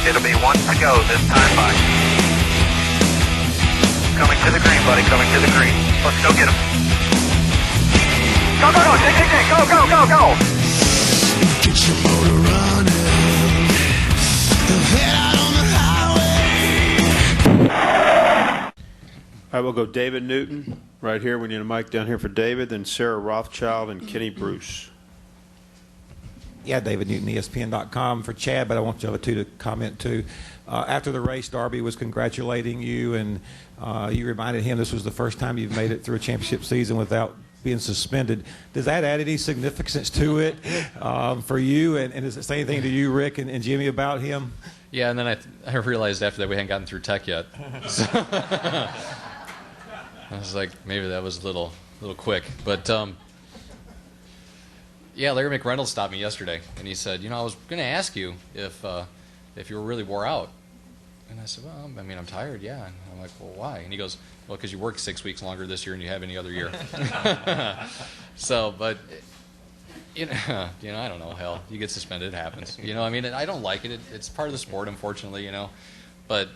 It'll be one to go this time by. Coming to the green, buddy, coming to the green. Let's go get him. Go, go, go, go, go, go, go. Get your motor running. Head out on the highway. All right, we'll go David Newton right here. We need a mic down here for David, then Sarah Rothschild and Kenny Bruce. Yeah, David Newton, ESPN.com for Chad, but I want the other two to comment too. After the race, Darby was congratulating you, and you reminded him this was the first time you've made it through a championship season without being suspended. Does that add any significance to it for you? And does it say anything to you, Rick and Jimmie, about him? Yeah, and then I realized after that we hadn't gotten through tech yet. So I was like, maybe that was a little quick. But yeah, Larry McReynolds stopped me yesterday, and he said, I was going to ask you if you were really wore out. And I said, well, I mean, I'm tired, yeah. And I'm like, well, why? And he goes, well, because you worked 6 weeks longer this year than you have any other year. So, but, I don't know, hell, you get suspended, it happens. I mean, I don't like it. It's part of the sport, unfortunately, But,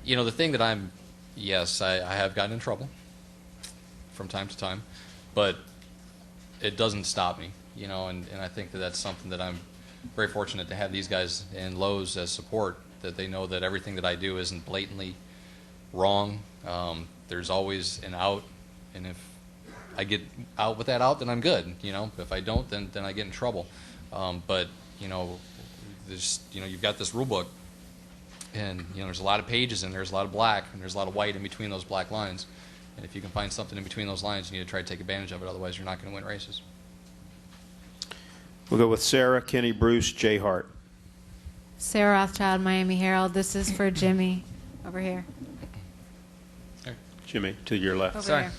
the thing that yes, I have gotten in trouble from time to time, but it doesn't stop me, and I think that's something that I'm very fortunate to have these guys in Lowe's as support, that they know that everything that I do isn't blatantly wrong. There's always an out, and if I get out with that out, then I'm good. If I don't, then I get in trouble. But you've got this rule book, and there's a lot of pages, and there's a lot of black, and there's a lot of white in between those black lines. And if you can find something in between those lines, you need to try to take advantage of it. Otherwise, you're not going to win races. We'll go with Sarah, Kenny Bruce, Jay Hart. Sarah Rothschild, Miami Herald. This is for Jimmie over here. Jimmie, to your left. Over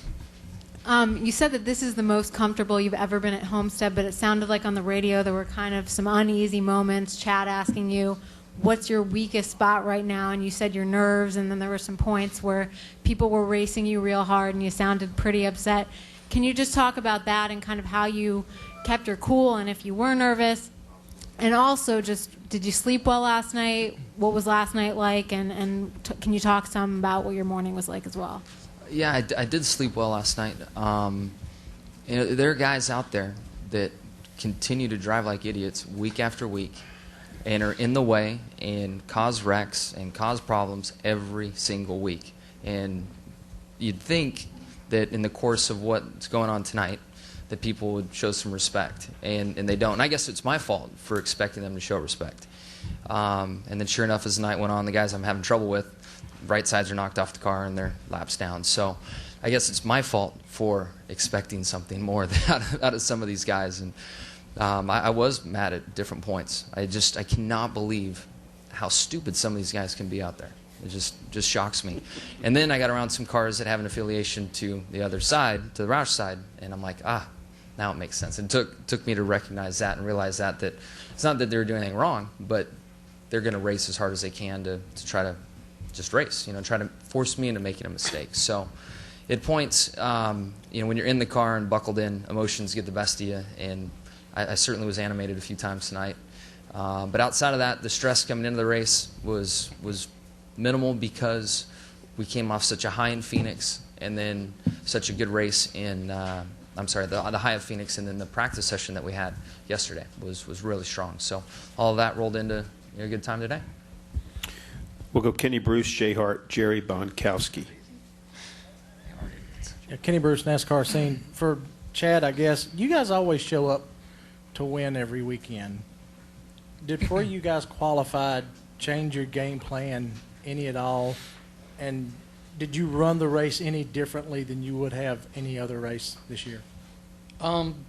here. You said that this is the most comfortable you've ever been at Homestead, but it sounded like on the radio there were kind of some uneasy moments. Chad asking you, what's your weakest spot right now? And you said your nerves, and then there were some points where people were racing you real hard and you sounded pretty upset. Can you just talk about that and kind of how you kept your cool and if you were nervous? And also, just did you sleep well last night? What was last night like? And can you talk some about what your morning was like as well? Yeah, I did sleep well last night. There are guys out there that continue to drive like idiots week after week and are in the way and cause wrecks and cause problems every single week. And you'd think that in the course of what's going on tonight, that people would show some respect, and they don't. And I guess it's my fault for expecting them to show respect. And then sure enough, as the night went on, the guys I'm having trouble with, right sides are knocked off the car and their laps down. So I guess it's my fault for expecting something more out of some of these guys. And I was mad at different points. I cannot believe how stupid some of these guys can be out there. It just shocks me. And then I got around some cars that have an affiliation to the other side, to the Roush side, and I'm like, now it makes sense. It took me to recognize that and realize that it's not that they were doing anything wrong, but they're going to race as hard as they can to try to just race, try to force me into making a mistake. So at points, when you're in the car and buckled in, emotions get the best of you, and I certainly was animated a few times tonight. But outside of that, the stress coming into the race was minimal because we came off such a high in Phoenix and then such a good race in the high of Phoenix, and then the practice session that we had yesterday was really strong. So all of that rolled into a good time today. We'll go Kenny Bruce, Jay Hart, Jerry Bonkowski. Yeah, Kenny Bruce, NASCAR scene. For Chad, I guess, you guys always show up to win every weekend. Did before you guys qualified change your game plan any at all? And did you run the race any differently than you would have any other race this year?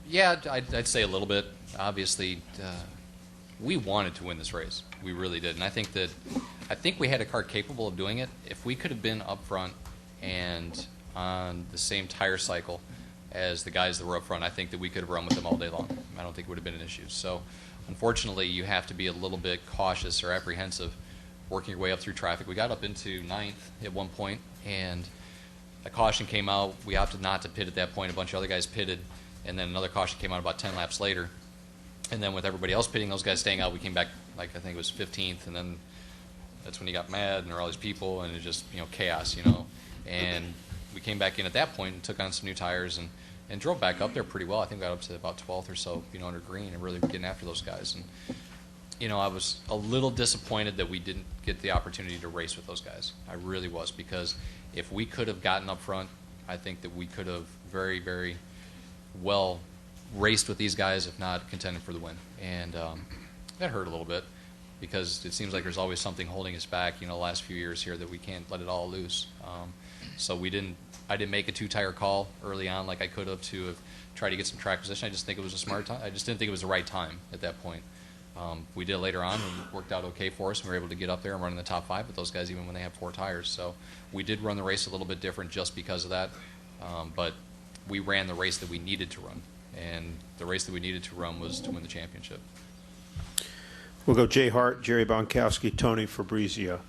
Yeah, I'd say a little bit. Obviously, we wanted to win this race. We really did. And I think we had a car capable of doing it. If we could have been up front and on the same tire cycle as the guys that were up front, I think that we could have run with them all day long. I don't think it would have been an issue. So, unfortunately, you have to be a little bit cautious or apprehensive working your way up through traffic. We got up into 9th at one point, and a caution came out. We opted not to pit at that point. A bunch of other guys pitted, and then another caution came out about 10 laps later. And then with everybody else pitting, those guys staying out, we came back, I think it was 15th, and then That's when he got mad, and there were all these people, and it just, chaos, And we came back in at that point and took on some new tires and drove back up there pretty well. I think we got up to about 12th or so, under green, and really getting after those guys. And, I was a little disappointed that we didn't get the opportunity to race with those guys. I really was, because if we could have gotten up front, I think that we could have very, very well raced with these guys, if not contended for the win. And that hurt a little bit, because it seems like there's always something holding us back, the last few years here, that we can't let it all loose. So I didn't make a two-tire call early on like I could have to have tried to get some track position. I just think it was a smart time. I just didn't think it was the right time at that point. We did it later on, and it worked out okay for us. We were able to get up there and run in the top 5 with those guys, even when they have 4 tires. So we did run the race a little bit different just because of that. But we ran the race that we needed to run, and the race that we needed to run was to win the championship. We'll go Jay Hart, Jerry Bonkowski, Tony Fabrizio.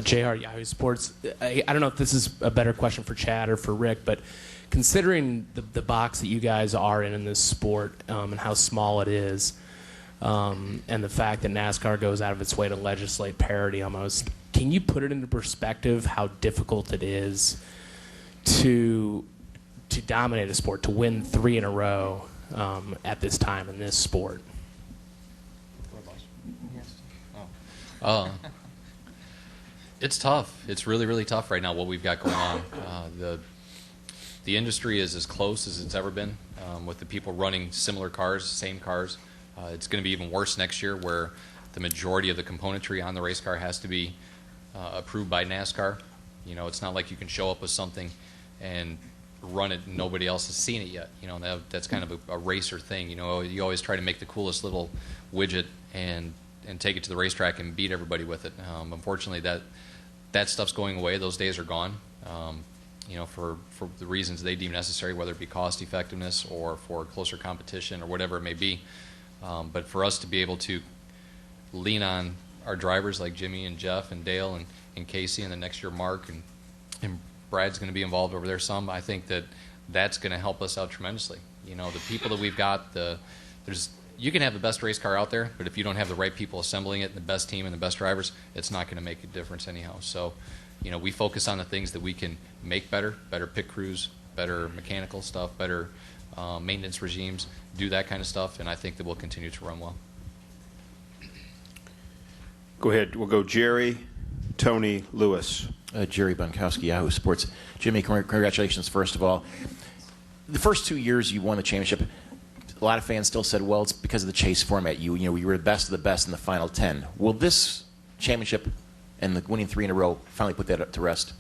Jay Hart, Yahoo Sports. I don't know if this is a better question for Chad or for Rick, but considering the box that you guys are in this sport and how small it is, and the fact that NASCAR goes out of its way to legislate parity almost, can you put it into perspective how difficult it is to dominate a sport, to win 3 in a row at this time in this sport? It's tough. It's really, really tough right now, what we've got going on. The industry is as close as it's ever been, with the people running similar cars, same cars. It's going to be even worse next year, where the majority of the componentry on the race car has to be approved by NASCAR. It's not like you can show up with something and run it and nobody else has seen it yet. That's kind of a racer thing. You always try to make the coolest little widget and take it to the racetrack and beat everybody with it. Unfortunately, that stuff's going away. Those days are gone. For the reasons they deem necessary, whether it be cost effectiveness or for closer competition or whatever it may be. But for us to be able to lean on our drivers like Jimmy and Jeff and Dale and Casey, and the next year Mark and Brad's going to be involved over there some, I think that's going to help us out tremendously. The people that we've got, you can have the best race car out there, but if you don't have the right people assembling it, and the best team and the best drivers, it's not going to make a difference anyhow. So, we focus on the things that we can make better pit crews, better mechanical stuff, better maintenance regimes, do that kind of stuff, and I think that we'll continue to run well. Go ahead. We'll go Jerry, Tony, Lewis. Jerry Bonkowski, Yahoo Sports. Jimmy, congratulations, first of all. The first 2 years you won the championship, a lot of fans still said, well, it's because of the chase format. You were the best of the best in the final 10. Will this championship and the winning 3 in a row finally put that to rest?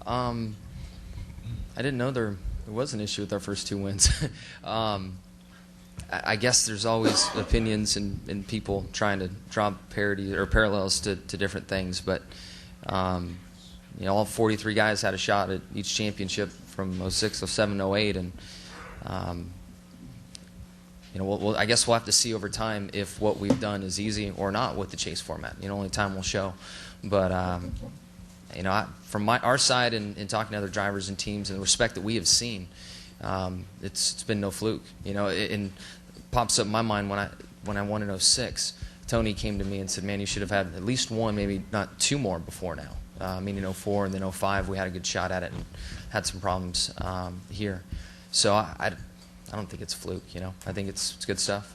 I didn't know there was an issue with our first 2 wins. I guess there's always opinions and people trying to draw parity or parallels to different things, but all 43 guys had a shot at each championship from 06, 07, 08, and I guess we'll have to see over time if what we've done is easy or not with the chase format. Only time will show. But from our side and talking to other drivers and teams and the respect that we have seen, it's been no fluke. It pops up in my mind when I won in 06. Tony came to me and said, "Man, you should have had at least 1, maybe not 2 more before now." Meaning 04 and then 05, we had a good shot at it and had some problems here. So I don't think it's a fluke. I think it's good stuff.